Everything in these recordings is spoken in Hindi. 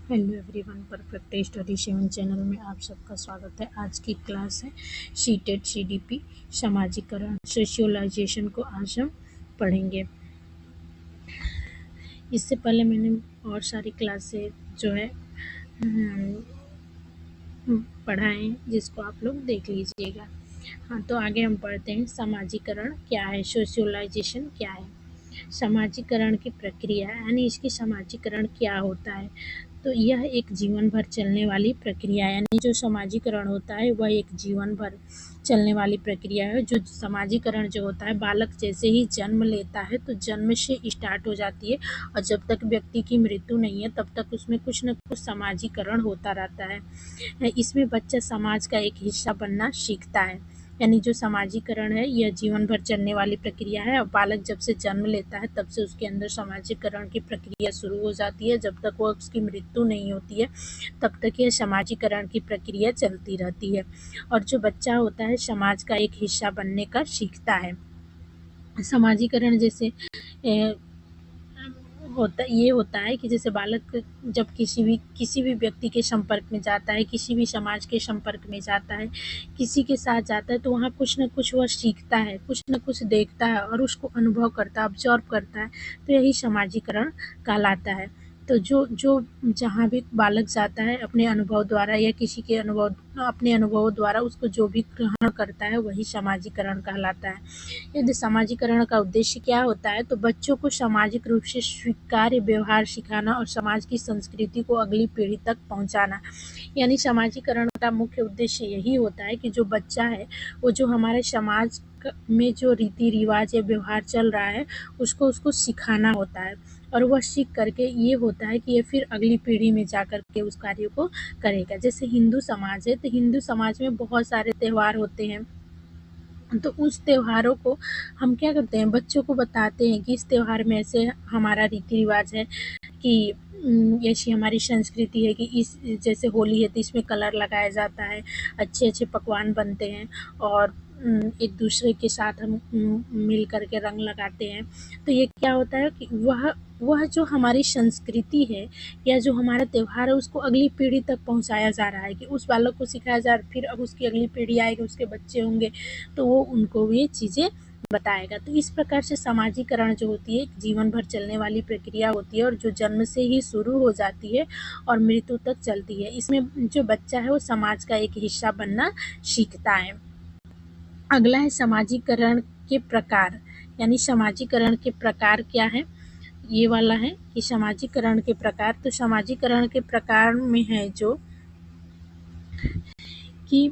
Hello everyone, perfect study 7 channel में आप सबका स्वागत है। आज की क्लास है सीटेट सीडीपी समाजीकरण सोशियोलाइजेशन को आज हम पढ़ेंगे। इससे पहले मैंने और सारी क्लासें जो है पढ़ाएं, जिसको आप लोग देख लीजिएगा। हाँ, तो आगे हम पढ़ते हैं। समाजीकरण क्या है, सोशियोलाइजेशन क्या है। समाजीकरण की प्रक्रिया यानी इसकी समाजीकरण क्या होता है। तो यह एक जीवन भर चलने वाली प्रक्रिया यानी जो समाजीकरण होता है वह एक जीवन भर चलने वाली प्रक्रिया है। जो समाजीकरण जो होता है, बालक जैसे ही जन्म लेता है तो जन्म से स्टार्ट हो जाती है और जब तक व्यक्ति की मृत्यु नहीं है तब तक उसमें कुछ न कुछ समाजीकरण होता रहता है। इसमें बच्चा समाज का एक हिस्सा बनना सीखता है। यानी जो समाजीकरण है यह जीवन भर चलने वाली प्रक्रिया है और बालक जब से जन्म लेता है तब से उसके अंदर समाजीकरण की प्रक्रिया शुरू हो जाती है। जब तक वह उसकी मृत्यु नहीं होती है तब तक यह समाजीकरण की प्रक्रिया चलती रहती है और जो बच्चा होता है समाज का एक हिस्सा बनने का सीखता है। समाजीकरण जैसे होता है कि जैसे बालक जब किसी भी व्यक्ति के संपर्क में जाता है, किसी भी समाज के संपर्क में जाता है, किसी के साथ जाता है तो वहाँ कुछ न कुछ वह सीखता है, कुछ न कुछ देखता है और उसको अनुभव करता है, ऑब्जर्व करता है। तो यही समाजीकरण कहलाता है। तो जो जहाँ भी बालक जाता है अपने अनुभव द्वारा या किसी के अपने अनुभव द्वारा उसको जो भी ग्रहण करता है वही समाजीकरण कहलाता है। यदि समाजीकरण का उद्देश्य क्या होता है, तो बच्चों को सामाजिक रूप से स्वीकार्य व्यवहार सिखाना और समाज की संस्कृति को अगली पीढ़ी तक पहुंचाना। यानी समाजीकरण का मुख्य उद्देश्य यही होता है कि जो बच्चा है वो जो हमारे समाज में जो रीति रिवाज या व्यवहार चल रहा है उसको सिखाना होता है और वह सीख करके ये होता है कि ये फिर अगली पीढ़ी में जा कर के उस कार्य को करेगा। जैसे हिंदू समाज है तो हिंदू समाज में बहुत सारे त्यौहार होते हैं, तो उस त्योहारों को हम क्या करते हैं, बच्चों को बताते हैं कि इस त्योहार में ऐसे हमारा रीति रिवाज है कि ऐसी हमारी संस्कृति है कि इस जैसे होली है तो इसमें कलर लगाया जाता है, अच्छे अच्छे पकवान बनते हैं और एक दूसरे के साथ हम मिल करके रंग लगाते हैं। तो ये क्या होता है कि वह जो हमारी संस्कृति है या जो हमारा त्यौहार है उसको अगली पीढ़ी तक पहुंचाया जा रहा है कि उस बालक को सिखाया जा रहा है। फिर अब उसकी अगली पीढ़ी आएगी, उसके बच्चे होंगे तो वो उनको ये चीज़ें बताएगा। तो इस प्रकार से समाजीकरण जो होती है एक जीवन भर चलने वाली प्रक्रिया होती है और जो जन्म से ही शुरू हो जाती है और मृत्यु तक चलती है। इसमें जो बच्चा है वो समाज का एक हिस्सा बनना सीखता है। अगला है समाजीकरण के प्रकार, यानी समाजीकरण के प्रकार क्या है, ये वाला है कि समाजीकरण के प्रकार। तो समाजीकरण के प्रकार में है जो कि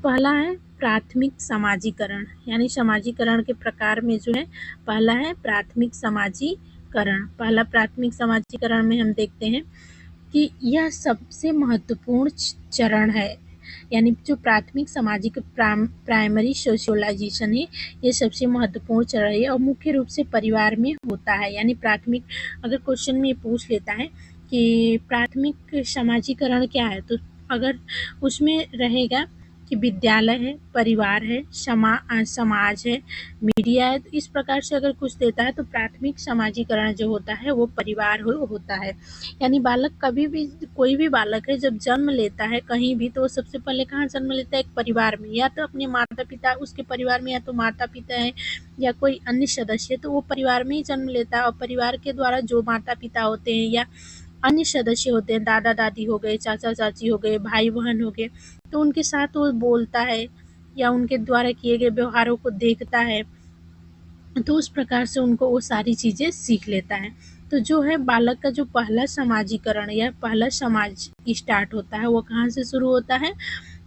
पहला है प्राथमिक समाजीकरण, यानी समाजीकरण के प्रकार में जो है पहला है प्राथमिक समाजीकरण। पहला प्राथमिक समाजीकरण में हम देखते हैं कि यह सबसे महत्वपूर्ण चरण है। यानी जो प्राथमिक सामाजिक प्राइमरी सोशियोलाइजेशन है ये सबसे महत्वपूर्ण चरण है और मुख्य रूप से परिवार में होता है। यानी प्राथमिक, अगर क्वेश्चन में पूछ लेता है कि प्राथमिक समाजीकरण क्या है, तो अगर उसमें रहेगा कि विद्यालय है, परिवार है, समाज है, मीडिया है, तो इस प्रकार से अगर कुछ देता है तो प्राथमिक समाजीकरण जो होता है वो परिवार होता है। यानी बालक कभी भी, कोई भी बालक है जब जन्म लेता है कहीं भी तो वो सबसे पहले कहाँ जन्म लेता है, एक परिवार में, या तो अपने माता पिता उसके परिवार में, या तो माता पिता है या कोई अन्य सदस्य, तो वो परिवार में ही जन्म लेता है और परिवार के द्वारा जो माता पिता होते हैं या अन्य सदस्य होते हैं, दादा दादी हो गए, चाचा चाची हो गए, भाई बहन हो गए, तो उनके साथ वो बोलता है या उनके द्वारा किए गए व्यवहारों को देखता है, तो उस प्रकार से उनको वो सारी चीज़ें सीख लेता है। तो जो है बालक का जो पहला समाजीकरण या पहला समाज स्टार्ट होता है वो कहाँ से शुरू होता है,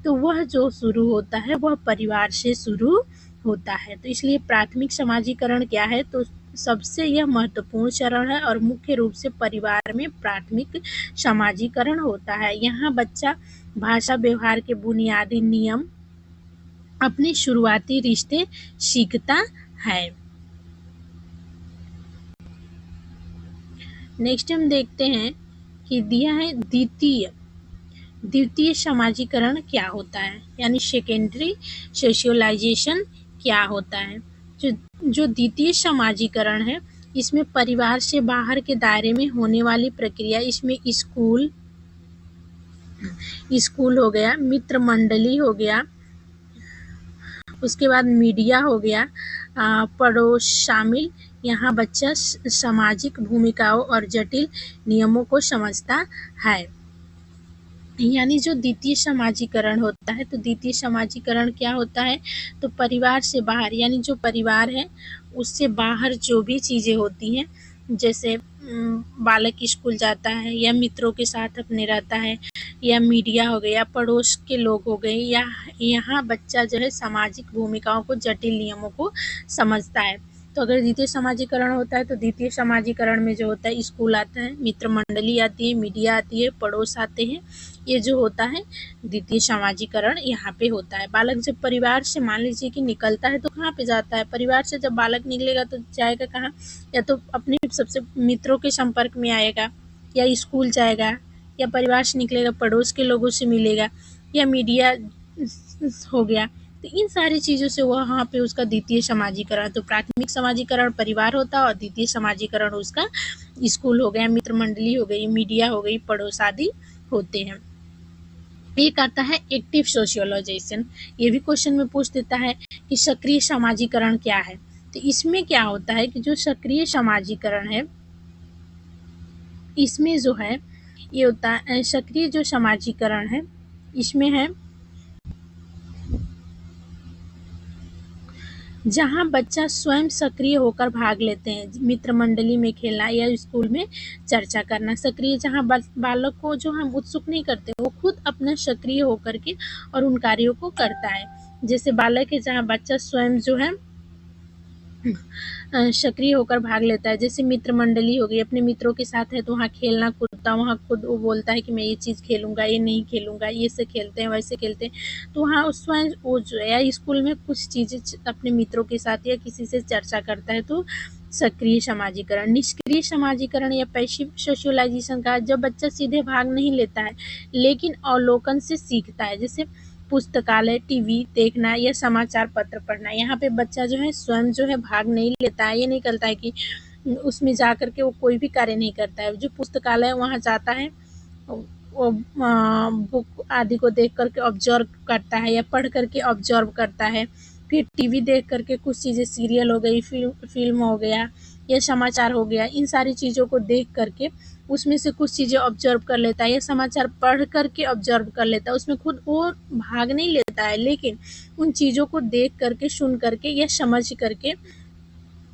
तो वह जो शुरू होता है वह परिवार से शुरू होता है। तो इसलिए प्राथमिक समाजीकरण क्या है, तो सबसे यह महत्वपूर्ण चरण है और मुख्य रूप से परिवार में प्राथमिक समाजीकरण होता है। यहाँ बच्चा भाषा व्यवहार के बुनियादी नियम, अपने शुरुआती रिश्ते सीखता है। नेक्स्ट हम देखते हैं कि दिया है द्वितीय समाजीकरण क्या होता है, यानी सेकेंडरी सोशियोलाइजेशन क्या होता है। जो द्वितीय समाजीकरण है इसमें परिवार से बाहर के दायरे में होने वाली प्रक्रिया, इसमें स्कूल हो गया, मित्र मंडली हो गया, उसके बाद मीडिया हो गया, पड़ोस शामिल। यहाँ बच्चा सामाजिक भूमिकाओं और जटिल नियमों को समझता है। यानी जो द्वितीय समाजीकरण होता है, तो द्वितीय समाजीकरण क्या होता है, तो परिवार से बाहर, यानी जो परिवार है उससे बाहर जो भी चीज़ें होती हैं, जैसे बालक स्कूल जाता है या मित्रों के साथ अपने रहता है, या मीडिया हो गया, पड़ोस के लोग हो गए, या यहाँ बच्चा जो है सामाजिक भूमिकाओं को, जटिल नियमों को समझता है। तो अगर द्वितीय समाजीकरण होता है, तो द्वितीय समाजीकरण में जो होता है, स्कूल आता है, मित्र मंडली आती है, मीडिया आती है, पड़ोस आते हैं, ये जो होता है द्वितीय समाजीकरण यहाँ पे होता है। बालक जब परिवार से मान लीजिए कि निकलता है तो कहाँ पे जाता है, परिवार से जब बालक निकलेगा तो जाएगा कहाँ, या तो अपने सबसे मित्रों के संपर्क में आएगा, या स्कूल जाएगा, या परिवार से निकलेगा पड़ोस के लोगों से मिलेगा, या मीडिया हो गया। तो इन सारी चीज़ों से वहाँ पे उसका द्वितीय समाजीकरण, तो प्राथमिक समाजीकरण परिवार होता है और द्वितीय समाजीकरण उसका स्कूल हो गया, मित्र मंडली हो गई, मीडिया हो गई, पड़ोस आदि होते हैं। एक आता है एक्टिव सोशियोलाइजेशन। ये भी क्वेश्चन में पूछ देता है कि सक्रिय समाजीकरण क्या है। तो इसमें क्या होता है कि जो सक्रिय समाजीकरण है, इसमें जो है ये होता है, सक्रिय जो समाजीकरण है इसमें है जहाँ बच्चा स्वयं सक्रिय होकर भाग लेते हैं, मित्र मंडली में खेलना या स्कूल में चर्चा करना। सक्रिय जहाँ बालक को जो हम उत्सुक नहीं करते, वो खुद अपना सक्रिय होकर के और उन कार्यों को करता है। जैसे बालक है जहाँ बच्चा स्वयं जो है सक्रिय होकर भाग लेता है, जैसे मित्र मंडली हो गई, अपने मित्रों के साथ है तो वहाँ खेलना कूदता, वहाँ खुद वो बोलता है कि मैं ये चीज़ खेलूंगा, ये नहीं खेलूंगा, ये से खेलते हैं, वैसे खेलते हैं। तो वहाँ स्वयं वो जो है, या स्कूल में कुछ चीज़ें अपने मित्रों के साथ या किसी से चर्चा करता है, तो सक्रिय समाजीकरण। निष्क्रिय समाजीकरण या पैसिव सोशलाइजेशन का, जब बच्चा सीधे भाग नहीं लेता है लेकिन अवलोकन से सीखता है, जैसे पुस्तकालय, टीवी देखना या समाचार पत्र पढ़ना। यहाँ पे बच्चा जो है स्वयं जो है भाग नहीं लेता है, ये नहीं करता है कि उसमें जा कर के वो कोई भी कार्य नहीं करता है। जो पुस्तकालय वहाँ जाता है, वो बुक आदि को देख करके ऑब्जर्व करता है या पढ़ करके ऑब्जर्व करता है। फिर टीवी देख करके कुछ चीज़ें, सीरियल हो गई, फिल्म हो गया या समाचार हो गया, इन सारी चीज़ों को देख करके उसमें से कुछ चीज़ें ऑब्जर्व कर लेता है, या समाचार पढ़ करके ऑब्जर्व कर लेता है। उसमें खुद वो भाग नहीं लेता है, लेकिन उन चीज़ों को देख करके, सुन करके या समझ करके,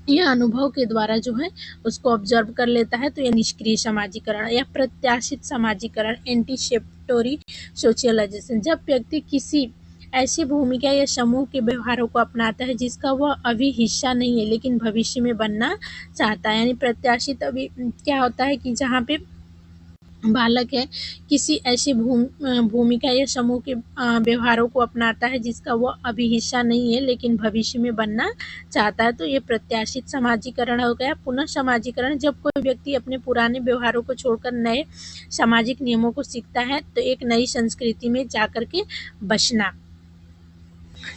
यह अनुभव के द्वारा जो है उसको ऑब्जर्व कर लेता है। तो यह निष्क्रिय समाजीकरण या प्रत्याशित समाजीकरण, एंटीसिपेटोरी सोशलाइजेशन। जब व्यक्ति किसी ऐसी भूमिका या समूह के व्यवहारों को अपनाता है जिसका वह अभी हिस्सा नहीं है लेकिन भविष्य में बनना चाहता है। यानी प्रत्याशित अभी क्या होता है कि जहाँ पे बालक है किसी ऐसी भूमिका या समूह के व्यवहारों को अपनाता है जिसका वो अभी हिस्सा नहीं है लेकिन भविष्य में बनना चाहता है, तो ये प्रत्याशित समाजीकरण हो गया। पुनः समाजीकरण, जब कोई व्यक्ति अपने पुराने व्यवहारों को छोड़कर नए सामाजिक नियमों को सीखता है, तो एक नई संस्कृति में जाकर के बसना।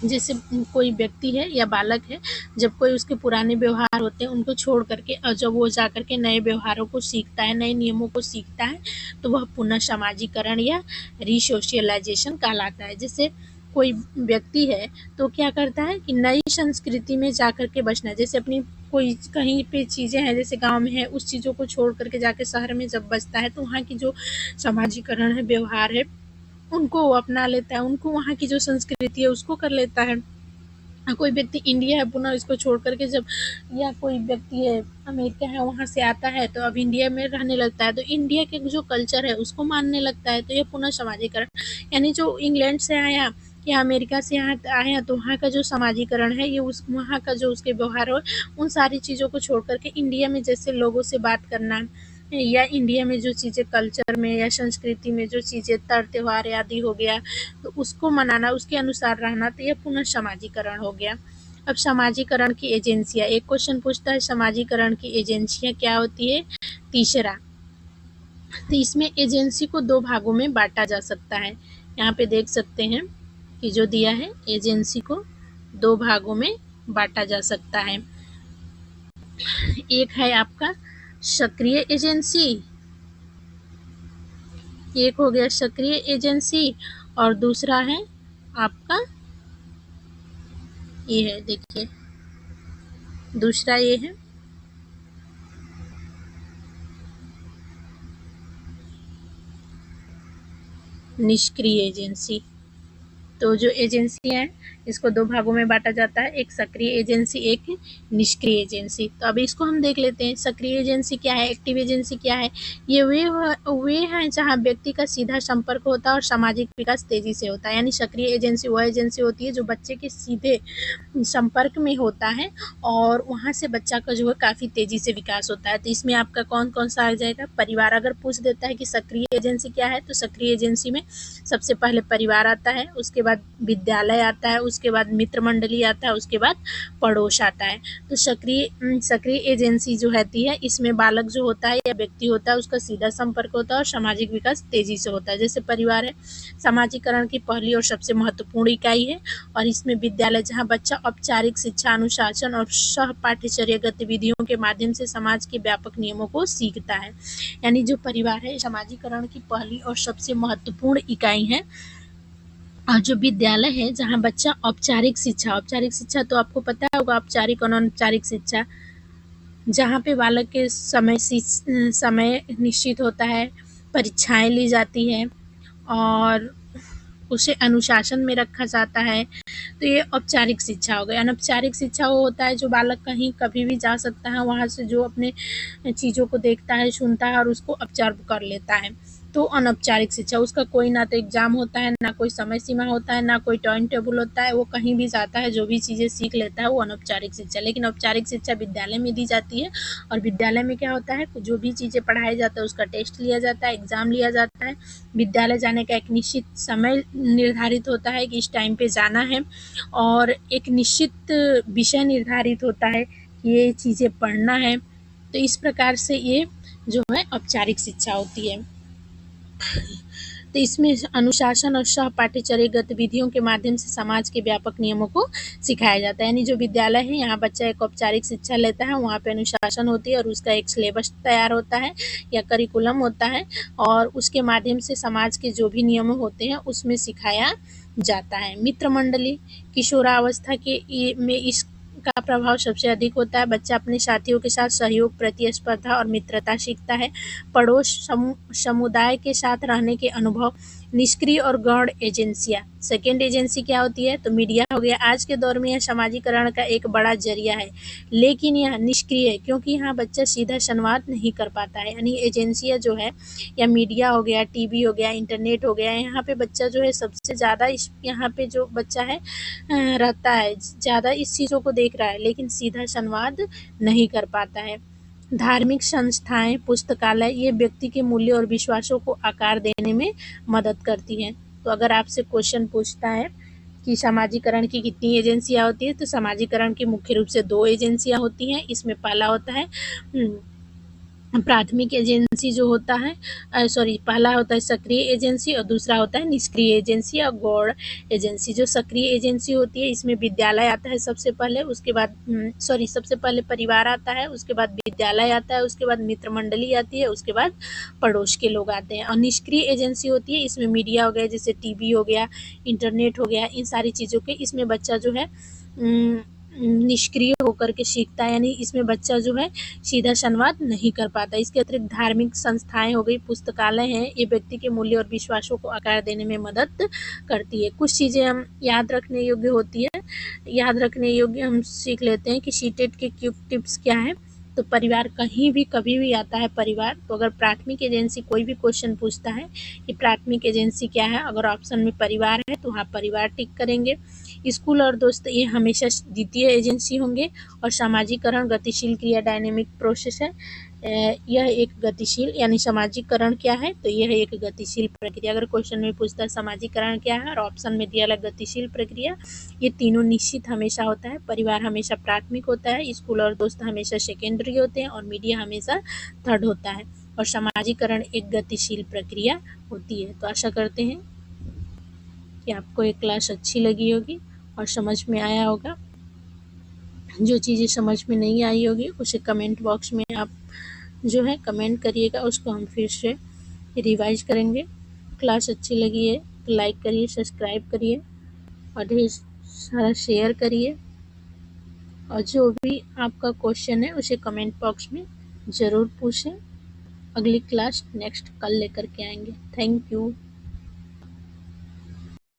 जैसे कोई व्यक्ति है या बालक है, जब कोई उसके पुराने व्यवहार होते हैं उनको छोड़ करके, और जब वो जा करके नए व्यवहारों को सीखता है, नए नियमों को सीखता है, तो वह पुनः समाजीकरण या रीसोशलाइजेशन कहलाता है। जैसे कोई व्यक्ति है तो क्या करता है कि नई संस्कृति में जा कर के बसना, जैसे अपनी कोई कहीं पे चीज़ें हैं जैसे गांव में है, उस चीज़ों को छोड़ करके जाके शहर में जब बसता है, तो वहाँ की जो समाजीकरण है, व्यवहार है, उनको वो अपना लेता है, उनको वहाँ की जो संस्कृति है उसको कर लेता है। कोई व्यक्ति इंडिया है पुनः इसको छोड़ करके जब, या कोई व्यक्ति है अमेरिका है वहाँ से आता है तो अब इंडिया में रहने लगता है, तो इंडिया के जो कल्चर है उसको मानने लगता है, तो ये पुनः समाजीकरण। यानी जो इंग्लैंड से आया या अमेरिका से यहाँ आया तो वहाँ का जो समाजीकरण है, ये उस वहाँ का जो उसके व्यवहार हो, उन सारी चीज़ों को छोड़ करके इंडिया में जैसे लोगों से बात करना, या इंडिया में जो चीज़ें कल्चर में या संस्कृति में जो चीज़ें त्यौहार आदि हो गया, तो उसको मनाना, उसके अनुसार रहना, तो यह पुनः समाजीकरण हो गया। अब समाजीकरण की एजेंसियाँ, एक क्वेश्चन पूछता है समाजीकरण की एजेंसियाँ क्या होती है, तीसरा। तो इसमें एजेंसी को दो भागों में बांटा जा सकता है। यहाँ पे देख सकते हैं कि जो दिया है, एजेंसी को दो भागों में बांटा जा सकता है। एक है आपका सक्रिय एजेंसी, एक हो गया सक्रिय एजेंसी, और दूसरा है आपका ये है, देखिए दूसरा ये है निष्क्रिय एजेंसी। तो जो एजेंसियां हैं इसको दो भागों में बांटा जाता है, एक सक्रिय एजेंसी, एक निष्क्रिय एजेंसी। तो अभी इसको हम देख लेते हैं। सक्रिय एजेंसी क्या है, एक्टिव एजेंसी क्या है। ये वे हैं जहां व्यक्ति का सीधा संपर्क होता है और सामाजिक विकास तेजी से होता है। यानी सक्रिय एजेंसी वह एजेंसी होती है जो बच्चे के सीधे संपर्क में होता है और वहाँ से बच्चा का जो है काफ़ी तेज़ी से विकास होता है। तो इसमें आपका कौन कौन सा आ जाएगा, परिवार अगर पूछ देता है कि सक्रिय एजेंसी क्या है, तो सक्रिय एजेंसी में सबसे पहले परिवार आता है, उसके बाद विद्यालय आता है, उसके बाद मित्र मंडली आता है, उसके बाद पड़ोस आता है। तो सक्रिय एजेंसी जो रहती है इसमें बालक जो होता है या व्यक्ति होता है उसका सीधा संपर्क होता है और सामाजिक विकास तेजी से होता है। जैसे परिवार है समाजीकरण की पहली और सबसे महत्वपूर्ण इकाई है, और इसमें विद्यालय जहाँ बच्चा औपचारिक शिक्षा, अनुशासन और सहपाठ्यचर्या गतिविधियों के माध्यम से समाज के व्यापक नियमों को सीखता है। यानी जो परिवार है समाजीकरण की पहली और सबसे महत्वपूर्ण इकाई है। और जो विद्यालय है जहाँ बच्चा औपचारिक शिक्षा तो आपको पता होगा, औपचारिक और अनौपचारिक शिक्षा, जहाँ पे बालक के समय निश्चित होता है, परीक्षाएं ली जाती है और उसे अनुशासन में रखा जाता है। तो ये औपचारिक शिक्षा हो गई। अनौपचारिक शिक्षा वो होता है जो बालक कहीं कभी भी जा सकता है, वहाँ से जो अपने चीज़ों को देखता है, सुनता है और उसको ऑब्जर्व कर लेता है। तो अनौपचारिक शिक्षा उसका कोई ना तो एग्जाम होता है, ना कोई समय सीमा होता है, ना कोई टाइम टेबल होता है, वो कहीं भी जाता है, जो भी चीज़ें सीख लेता है वो अनौपचारिक शिक्षा। लेकिन औपचारिक शिक्षा विद्यालय में दी जाती है, और विद्यालय में क्या होता है, जो भी चीज़ें पढ़ाई जाता है उसका टेस्ट लिया जाता है, एग्जाम लिया जाता है। विद्यालय जाने का एक निश्चित समय निर्धारित होता है कि इस टाइम पे जाना है, और एक निश्चित विषय निर्धारित होता है कि ये चीज़ें पढ़ना है। तो इस प्रकार से ये जो है औपचारिक शिक्षा होती है। तो इसमें अनुशासन और सहपाठ्यचर्या गतिविधियों के माध्यम से समाज के व्यापक नियमों को सिखाया जाता है। यानी जो विद्यालय है यहाँ बच्चा एक औपचारिक शिक्षा लेता है, वहाँ पे अनुशासन होती है और उसका एक सिलेबस तैयार होता है या करिकुलम होता है, और उसके माध्यम से समाज के जो भी नियम होते हैं उसमें सिखाया जाता है। मित्र मंडली किशोरावस्था में इस का प्रभाव सबसे अधिक होता है। बच्चा अपने साथियों के साथ सहयोग, प्रतिस्पर्धा और मित्रता सीखता है। पड़ोस समुदाय के साथ रहने के अनुभव। निष्क्रिय और गौण एजेंसियां, सेकेंड एजेंसी क्या होती है, तो मीडिया हो गया। आज के दौर में यह समाजीकरण का एक बड़ा जरिया है, लेकिन यह निष्क्रिय है क्योंकि यहाँ बच्चा सीधा संवाद नहीं कर पाता है। यानी एजेंसियां जो है, या मीडिया हो गया, टीवी हो गया, इंटरनेट हो गया, यहाँ पे बच्चा जो है सबसे ज़्यादा यहाँ पे जो बच्चा है रहता है, ज़्यादा इस चीज़ों को देख रहा है, लेकिन सीधा संवाद नहीं कर पाता है। धार्मिक संस्थाएं, पुस्तकालय ये व्यक्ति के मूल्य और विश्वासों को आकार देने में मदद करती हैं। तो अगर आपसे क्वेश्चन पूछता है कि समाजीकरण की कितनी एजेंसियां होती है, तो समाजीकरण की मुख्य रूप से दो एजेंसियां होती हैं। इसमें पहला होता है प्राथमिक एजेंसी जो होता है, पहला होता है सक्रिय एजेंसी और दूसरा होता है निष्क्रिय एजेंसी या गौण एजेंसी। जो सक्रिय एजेंसी होती है इसमें विद्यालय आता है सबसे पहले, उसके बाद सबसे पहले परिवार आता है, उसके बाद विद्यालय आता है, उसके बाद मित्र मंडली आती है, उसके बाद पड़ोस के लोग आते हैं। और निष्क्रिय एजेंसी होती है इसमें मीडिया हो गया, जैसे टीवी हो गया, इंटरनेट हो गया, इन सारी चीज़ों के इसमें बच्चा जो है निष्क्रिय होकर के सीखता है। यानी इसमें बच्चा जो है सीधा संवाद नहीं कर पाता। इसके अतिरिक्त धार्मिक संस्थाएं हो गई, पुस्तकालय हैं, ये व्यक्ति के मूल्य और विश्वासों को आकार देने में मदद करती है। कुछ चीज़ें हम याद रखने योग्य होती है, याद रखने योग्य हम सीख लेते हैं कि सीटेट के क्विक टिप्स क्या है। तो परिवार कहीं भी कभी भी आता है परिवार, तो अगर प्राथमिक एजेंसी कोई भी क्वेश्चन पूछता है कि प्राथमिक एजेंसी क्या है, अगर ऑप्शन में परिवार है तो वहाँ परिवार टिक करेंगे। स्कूल और दोस्त ये हमेशा द्वितीय एजेंसी होंगे। और सामाजिकरण गतिशील क्रिया, डायनेमिक प्रोसेस है। यह एक गतिशील, यानी सामाजिकरण क्या है, तो यह एक गतिशील प्रक्रिया। अगर क्वेश्चन में पूछता है सामाजिकरण क्या है और ऑप्शन में दिया है गतिशील प्रक्रिया, ये तीनों निश्चित हमेशा होता है। परिवार हमेशा प्राथमिक होता है, स्कूल और दोस्त हमेशा सेकेंडरी होते हैं, और मीडिया हमेशा थर्ड होता है, और सामाजिकरण एक गतिशील प्रक्रिया होती है। तो आशा करते हैं कि आपको ये क्लास अच्छी लगी होगी और समझ में आया होगा। जो चीज़ें समझ में नहीं आई होगी उसे कमेंट बॉक्स में आप जो है कमेंट करिएगा, उसको हम फिर से रिवाइज करेंगे। क्लास अच्छी लगी है तो लाइक करिए, सब्सक्राइब करिए और ढेर सारा शेयर करिए, और जो भी आपका क्वेश्चन है उसे कमेंट बॉक्स में ज़रूर पूछें। अगली क्लास नेक्स्ट कल लेकर के आएंगे। Thank you.